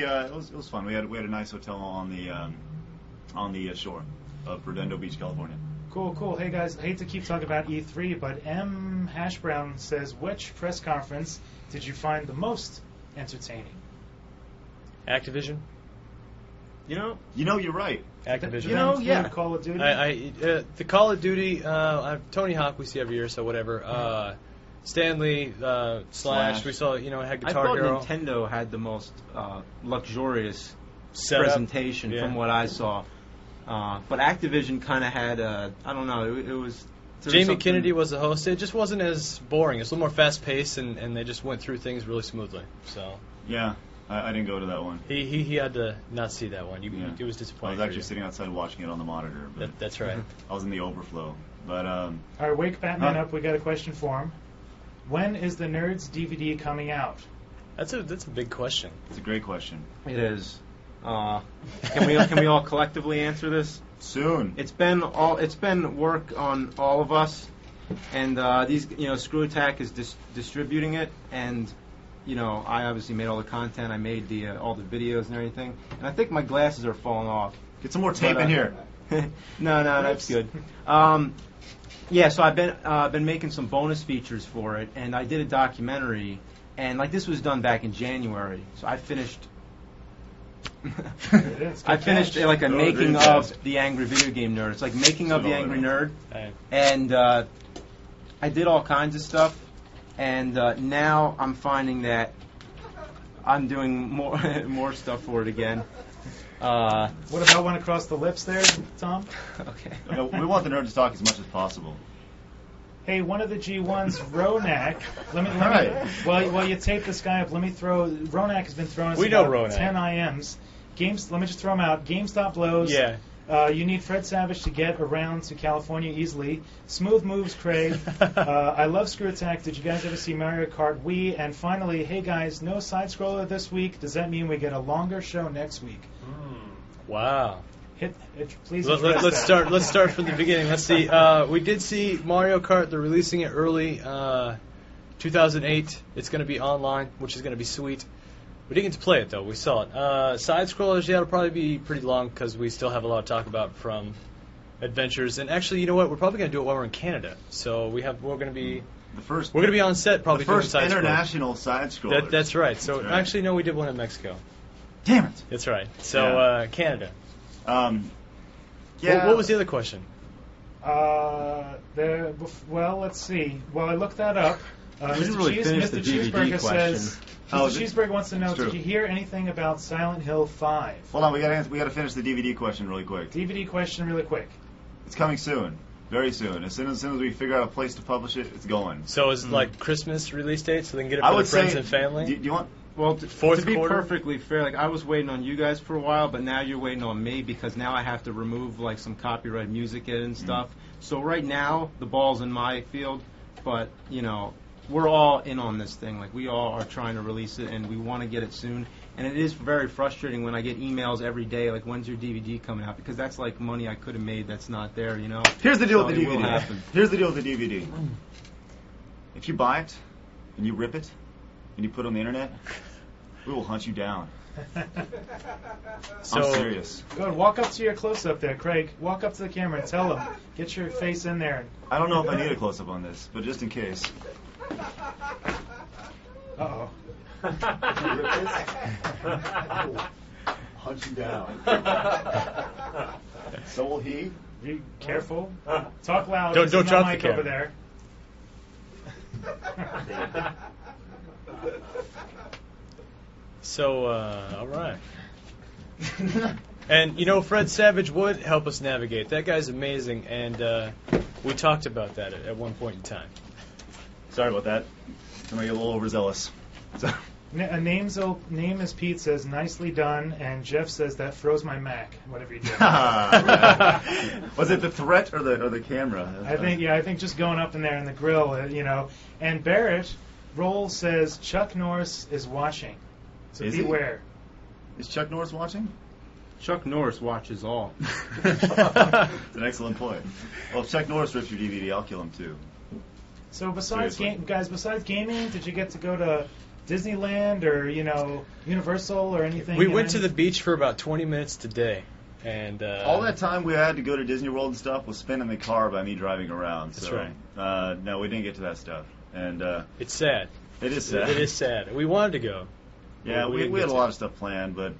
it was fun. We had a nice hotel on the shore of Redondo Beach, California. Cool. Hey, guys, I hate to keep talking about E3, but M. Hashbrown says, which press conference did you find the most entertaining? Activision. You're right. Activision. Yeah. Call of Duty? The Call of Duty, Tony Hawk we see every year, so whatever. Stanley Slash, we saw, had Guitar I thought Hero. Nintendo had the most luxurious Setup. presentation Yeah. from what I saw. But Activision kind of had I don't know, it was... Jamie Kennedy was the host. It just wasn't as boring. It's a little more fast-paced, and they just went through things really smoothly. So Yeah, I didn't go to that one. he had to not see that one. It was I disappointing. was actually sitting outside watching it on the monitor. But That's right. I was in the overflow. But All right, wake Batman up. We got a question for him. When is the Nerds DVD coming out? That's a big question. it's a great question. It is. Can we all collectively answer this? Soon. It's been work on all of us, and ScrewAttack is distributing it, and I obviously made all the content. I made all the videos and everything, and I think my glasses are falling off. Get some more tape in here. No, that's good. So I've been making some bonus features for it, and I did a documentary, and this was done back in January, so I finished It is. I Good finished catch. like a Oh, making great of catch. the Angry Video Game Nerd. It's like making of the So Angry good. Nerd, Right. and I did all kinds of stuff, and now I'm finding that I'm doing more stuff for it again. What about one across the lips there, Tom? Okay. We want the nerd to talk as much as possible. Hey, one of the G1s, Ronak. Let me. Right. While you tape this guy up, let me throw. Ronak has been throwing us We know about Ronak. 10 IMs. Let me just throw them out. GameStop blows. Yeah. You need Fred Savage to get around to California easily. Smooth moves, Craig. I love ScrewAttack. Did you guys ever see Mario Kart Wii? And finally, hey guys, no side scroller this week. Does that mean we get a longer show next week? Wow. Hit please. Let's address that. Let's start from the beginning. Let's see. We did see Mario Kart. They're releasing it early, 2008. It's going to be online, which is going to be sweet. We didn't get to play it though. We saw it. Side scrollers, yeah, it'll probably be pretty long because we still have a lot to talk about from adventures. And actually, you know what? We're probably going to do it while we're in Canada. So we're going to be we're going to be on set probably The first doing side scrollers. international side scroller. That's right. So That's right. actually, no, we did one in Mexico. Damn it. That's right. So Yeah. Canada. Yeah. What was the other question? Well, let's see. Well, I looked that up. We didn't really finish the DVD Cheeseburger question. says. Oh, Mr. Cheeseburger wants to know: it's true. did you hear anything about Silent Hill 5? Hold on, we got to finish the DVD question really quick. DVD question, really quick. It's coming soon, very soon. As soon as we figure out a place to publish it, it's going. So is it like Christmas release date so they can get it I for would their friends say. and family? Do you want? Well, Fourth to be quarter? perfectly fair, like I was waiting on you guys for a while, but now you're waiting on me because now I have to remove like some copyright music and stuff. So right now the ball's in my field, but you know we're all in on this thing. Like we all are trying to release it, and we want to get it soon. And it is very frustrating when I get emails every day like, "When's your DVD coming out?" Because that's like money I could have made that's not there. You know. Here's the deal So with the it will DVD. happen. Here's the deal with the DVD. If you buy it and you rip it and you put it on the internet, we will hunt you down. So I'm serious. Good. Walk up to your close-up there, Craig. Walk up to the camera and tell them. Get your face in there. I don't know if I need a close-up on this, but just in case. Uh-oh. Hunt you down. So will he. Be careful. Talk loud. Don't This is my drop the mic camera. over there. So, all right. And, you know, Fred Savage would help us navigate. That guy's amazing, and we talked about that at one point in time. Sorry about that. I'm gonna get a little overzealous. So, Name as Pete says, nicely done, and Jeff says, that froze my Mac. Whatever you did. was it the threat or the camera? I think just going up in there in the grill, you know. And Barrett Roll says Chuck Norris is watching, so Is he? beware. Is Chuck Norris watching? Chuck Norris watches all. It's an excellent point. Well, if Chuck Norris rips your DVD, I'll kill him too. So besides Seriously. besides gaming, did you get to go to Disneyland or Universal or anything? We went to the beach for about 20 minutes today, and All that time we had to go to Disney World and stuff was spent in the car by me driving around. That's so, right. No, we didn't get to that stuff, and it's sad. it is sad. It is sad. We wanted to go. Yeah, We we didn't had get a to. lot of stuff planned, but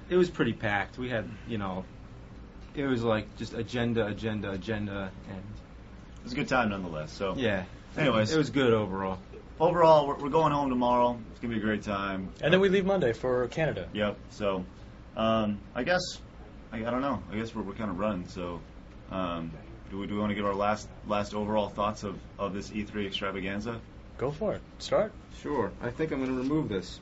It was pretty packed. We had, it was like just agenda, and it was a good time nonetheless. So, yeah. anyways, It was good overall. overall, we're going home tomorrow. It's gonna be a great time. And then we leave Monday for Canada. Yep. So, I guess I don't know. I guess we're kind of running. So, do we want to give our last overall thoughts of this E3 extravaganza? Go for it. Start. Sure. I think I'm going to remove this.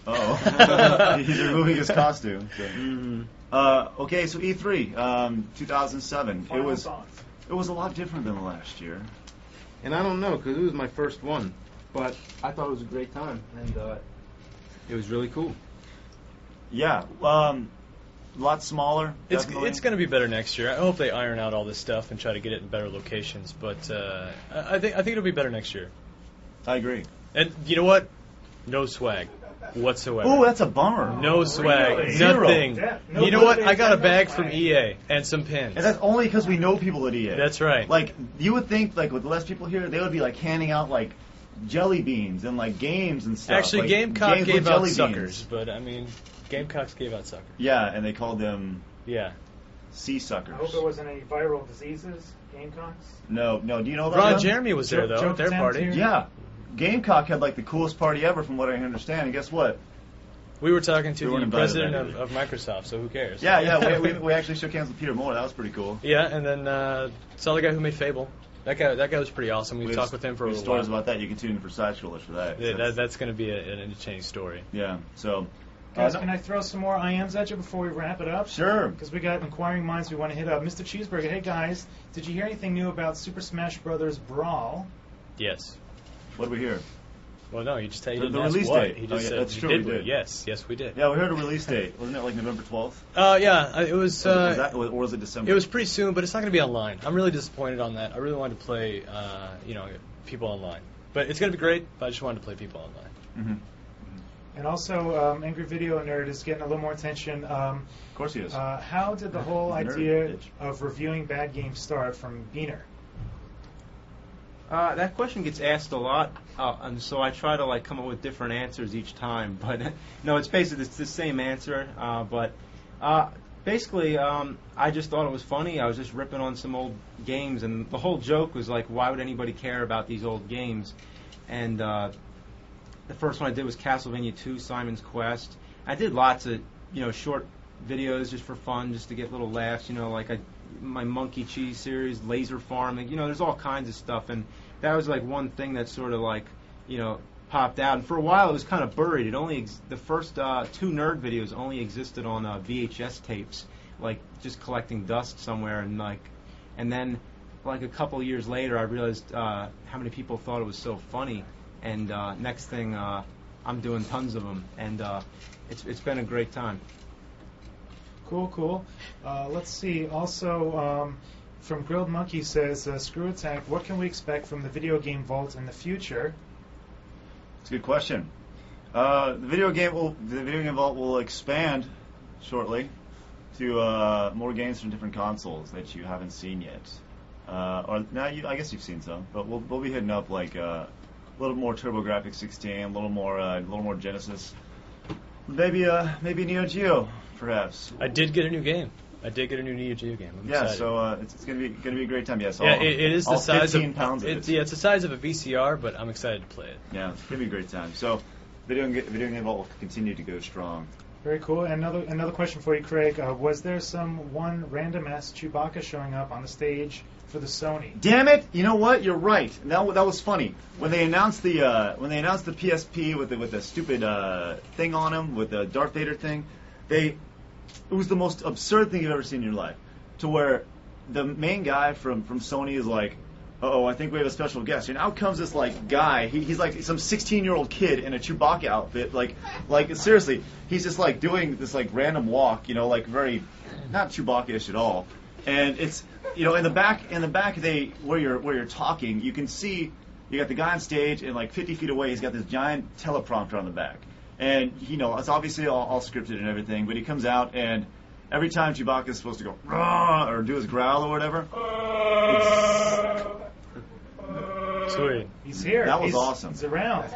Oh, he's removing his costume. So. Mm-hmm. Okay, so E3, 2007. Final It was thoughts. a lot different than last year. And I don't know, because it was my first one. But I thought it was a great time. And it was really cool. Yeah, a lot smaller. It's definitely. going to be better next year. I hope they iron out all this stuff and try to get it in better locations. But I think it'll be better next year. I agree. And you know what? No swag whatsoever. Ooh, that's a bummer. No swag. Really? Zero. Nothing. Yeah, no You know what? birthday I got a present, bag no from swag. EA and some pins. And that's only because we know people at EA. That's right. Like, you would think, like, with less people here, they would be, like, handing out, like, jelly beans and, like, games and stuff. Actually, like, GameCom games gave with out jelly suckers, beans. but I mean, Gamecocks gave out suckers. Yeah, and they called them Yeah. sea suckers. I hope there wasn't any viral diseases, Gamecocks. No. Do you know about Ron them? Jeremy was there, though, at their party. Yeah. Gamecock had like the coolest party ever from what I understand, and guess what? We were talking to We weren't the invited president to of that Microsoft, so who cares? Yeah, we actually shook hands with Peter Moore. That was pretty cool. Yeah, and then saw the guy who made Fable. That guy was pretty awesome. We talked with him for a little little while. stories about that. You can tune in for Side Scrollers for that. Yeah, that's going to be an entertaining story. Yeah, so... Guys, can I throw some more IMs at you before we wrap it up? Sure. Because we got inquiring minds we want to hit up. Mr. Cheeseburger, hey guys, did you hear anything new about Super Smash Bros. Brawl? Yes. What did we hear? Well, no, you just said you The didn't ask release what. date. He just said, that's true, did we did. Yes, we did. Yeah, we heard a release date. Wasn't it like November 12th? Yeah, it was... Or was it December? It was pretty soon, but it's not going to be online. I'm really disappointed on that. I really wanted to play, people online. But it's going to be great, but I just wanted to play people online. Mm-hmm. And also, Angry Video Nerd is getting a little more attention. Of course he is. How did the whole Nerd, idea bitch. of reviewing bad games start from Beaner? That question gets asked a lot, and so I try to come up with different answers each time. But no, it's basically the same answer. Basically, I just thought it was funny. I was just ripping on some old games, and the whole joke was why would anybody care about these old games? And the first one I did was Castlevania 2: Simon's Quest. I did lots of short videos just for fun, just to get little laughs. My Monkey Cheese series, Laser Farm. There's all kinds of stuff, and that was one thing that sort of popped out. And for a while, it was kind of buried. It only the first 2 nerd videos only existed on VHS tapes, just collecting dust somewhere, and then a couple of years later, I realized how many people thought it was so funny. And next thing, I'm doing tons of them, and it's been a great time. Cool. Let's see. Also, from Grilled Monkey says, ScrewAttack, what can we expect from the Video Game Vault in the future? It's a good question. The video game vault will expand shortly to more games from different consoles that you haven't seen yet. I guess you've seen some, but we'll be hitting up a little more TurboGrafx 16, a little more Genesis, maybe Neo Geo, perhaps. I did get a new game. I did get a new Neo Geo game. I'm excited. So it's gonna be a great time. Yes. Yeah, it is the size 15 of pounds of it. Yeah, it's the size of a VCR, but I'm excited to play it. Yeah, it's gonna be a great time. So, video game vault will continue to go strong. Very cool. And another question for you, Craig. Was there one random ass Chewbacca showing up on the stage for the Sony? Damn it! You know what? You're right. That was funny when they announced the PSP with the stupid thing on him with the Darth Vader thing. It was the most absurd thing you've ever seen in your life. To where the main guy from Sony is like, "Uh-oh, I think we have a special guest." And out comes this guy. He's like some 16-year-old kid in a Chewbacca outfit. Like seriously, he's just doing this random walk. Very not Chewbacca-ish at all. And it's in the back where you're talking, you can see you got the guy on stage, and 50 feet away, he's got this giant teleprompter on the back. And it's obviously all scripted and everything, but he comes out, and every time Chewbacca is supposed to go "Rah!" or do his growl or whatever, Sweet. He's here. That was awesome. He's around.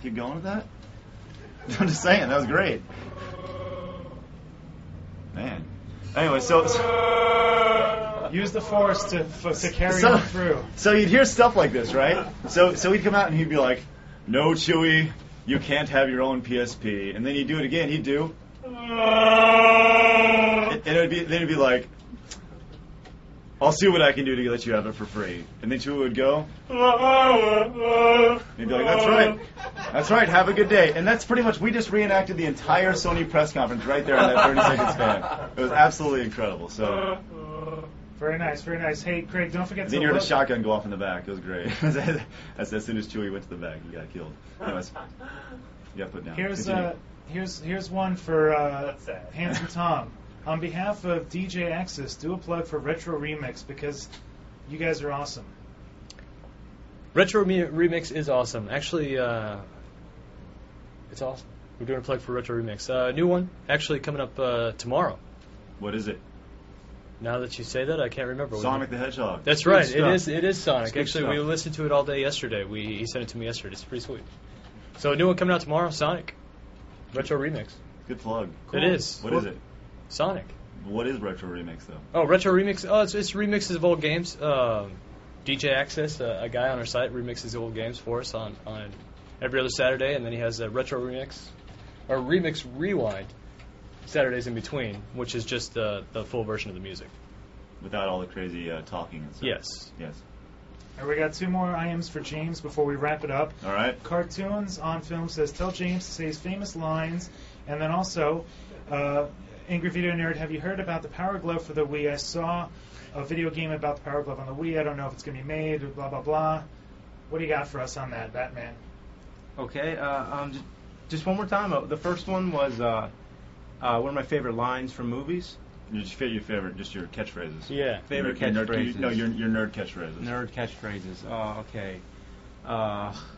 Keep going with that? I'm just saying, that was great. Man. Anyway, so Use the Force to carry on through. So you'd hear stuff like this, right? So he'd come out and he'd be like, "No, Chewie, you can't have your own PSP." And then he'd do it again. He'd do, and it'd be like, "I'll see what I can do to let you have it for free." And then Chewie would go, and he'd be like, That's right, have a good day." And that's pretty much, we just reenacted the entire Sony press conference right there in that 30-second span. It was absolutely incredible. So. Very nice, very nice. Hey, Craig, don't forget Then to you heard look. a shotgun go off in the back. It was great. As soon as Chewie went to the back, he got killed. Anyways, you got put down. Here's one for Handsome Tom. On behalf of DJ Axis, do a plug for Retro Remix because you guys are awesome. Retro Remix is awesome. Actually, it's awesome. We're doing a plug for Retro Remix. New one, actually coming up tomorrow. What is it? Now that you say that, I can't remember. Sonic the Hedgehog. That's Good right. stuff. It is Sonic. Good Actually, stuff. we listened to it all day yesterday. He sent it to me yesterday. It's pretty sweet. So a new one coming out tomorrow, Sonic. Retro Remix. Good plug. It is. What is it? Sonic. What is Retro Remix, though? Oh, Retro Remix. Oh, it's remixes of old games. DJ Access, a guy on our site, remixes old games for us on every other Saturday, and then he has a Retro Remix, or Remix Rewind, Saturdays in between, which is just the full version of the music. Without all the crazy talking and stuff. Yes. Yes. And we got 2 more items for James before we wrap it up. All right. Cartoons on Film says, tell James to say his famous lines. And then also, Angry Video Nerd, have you heard about the Power Glove for the Wii? I saw a video game about the Power Glove on the Wii. I don't know if it's going to be made, or blah, blah, blah. What do you got for us on that, Batman? Okay, just one more time. The first one was one of my favorite lines from movies. Your favorite, just your catchphrases. Yeah. Favorite Your catchphrases. your nerd catchphrases. Nerd catchphrases. Oh, okay.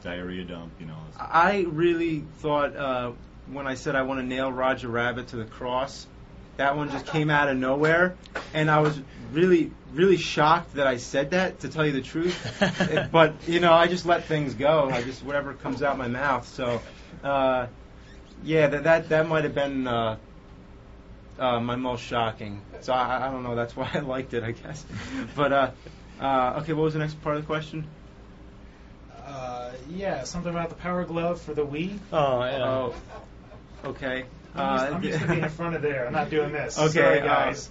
Diarrhea dump, I really thought when I said I want to nail Roger Rabbit to the cross, that one just came out of nowhere, and I was really, really shocked that I said that, to tell you the truth. But I just let things go. I just whatever comes out my mouth. So, yeah, that might have been my most shocking. So I don't know. That's why I liked it, I guess. But okay, what was the next part of the question? Yeah, something about the Power Glove for the Wii. Oh, yeah. Oh, okay. I'm used to being in front of there. I'm not doing this. Okay, Sorry, guys.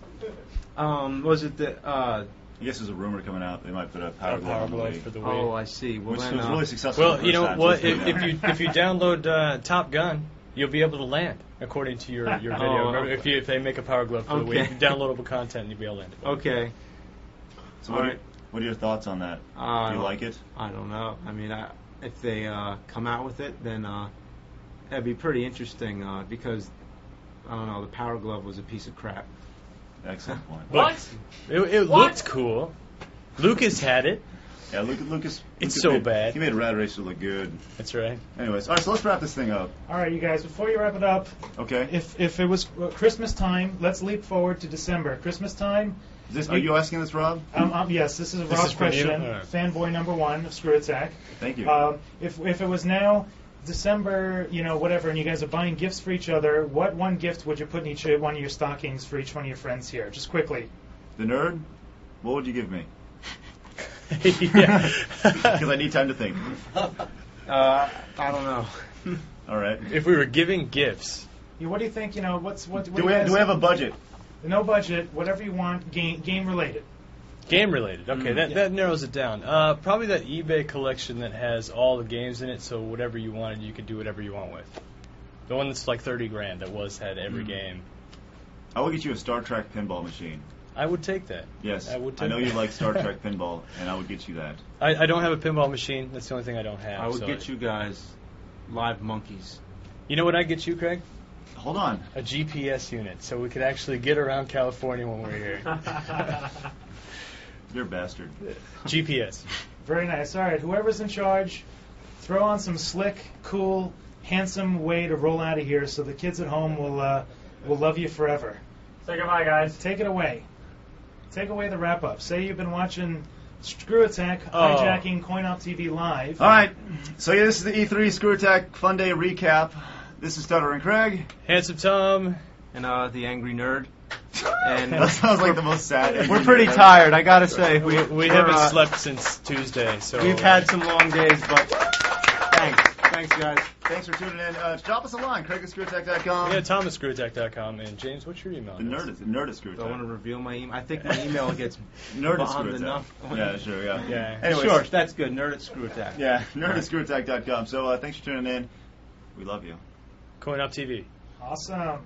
Was it the? I guess there's a rumor coming out they might put a Power Glove on the Wii. for the Wii. Oh, I see. Well, Which then, was really successful. Well, the you first know time, what? so it's pretty bad. If you download Top Gun, you'll be able to land according to your video. Remember, if they make a Power Glove for the Wii, downloadable content, you'll be able to land it. Okay. So what are your thoughts on that? Do you like it? I don't know. I mean, if they come out with it, then that'd be pretty interesting because, I don't know, the Power Glove was a piece of crap. Excellent point. What? It looked cool. Lucas had it. Yeah, Lucas. It's so bad. He made Rad Racer look good. That's right. Anyways, all right, so let's wrap this thing up. All right, you guys, before you wrap it up, Okay. if it was Christmas time, let's leap forward to December. Christmas time. Are you asking this, Rob? Yes, this is a This Rob is from you? question. All right. Fanboy number 1 of ScrewAttack. Thank you. If it was now December, whatever, and you guys are buying gifts for each other, what one gift would you put in each one of your stockings for each one of your friends here? Just quickly. The nerd? What would you give me? Yeah. Because I need time to think. I don't know. All right. If we were giving gifts, What do you think? What Do we have a budget? No budget, whatever you want, game related. game related. Okay, that narrows it down. Probably that eBay collection that has all the games in it, so whatever you wanted, you could do whatever you want with. The one that's like $30,000 that had every game. I will get you a Star Trek pinball machine. I would take that. Yes, I would take know that. you like Star Trek pinball, and I would get you that. I don't have a pinball machine. That's the only thing I don't have. I would so get you guys live monkeys. You know what I'd get you, Craig? Hold on. A GPS unit, so we could actually get around California when we're here. You're a bastard. GPS. Very nice. All right, whoever's in charge, throw on some slick, cool, handsome way to roll out of here so the kids at home will love you forever. Say goodbye, guys. Take it away. Take away the wrap-up. Say you've been watching ScrewAttack, hijacking CoinOp TV live. All right. So yeah, this is the E3 ScrewAttack Fun Day recap. This is Stuttering Craig. Handsome Tom. And the Angry Nerd. And That sounds like the most sad. we're pretty tired, I gotta say. We haven't slept since Tuesday, so We've had some long days, but thanks guys. Thanks for tuning in. Drop us a line, Craig at ScrewAttack.com. Yeah, Tom at ScrewAttack.com. And James, what's your email? The nerd at Do I want to ScrewAttack. reveal my email? I think my email gets Nerd at bond ScrewAttack. enough. Yeah, sure, yeah. Yeah. Anyways, Sure, that's good. Nerd at ScrewAttack. Yeah, nerd at ScrewAttack.com. So thanks for tuning in. We love you. CoinOp TV. Awesome.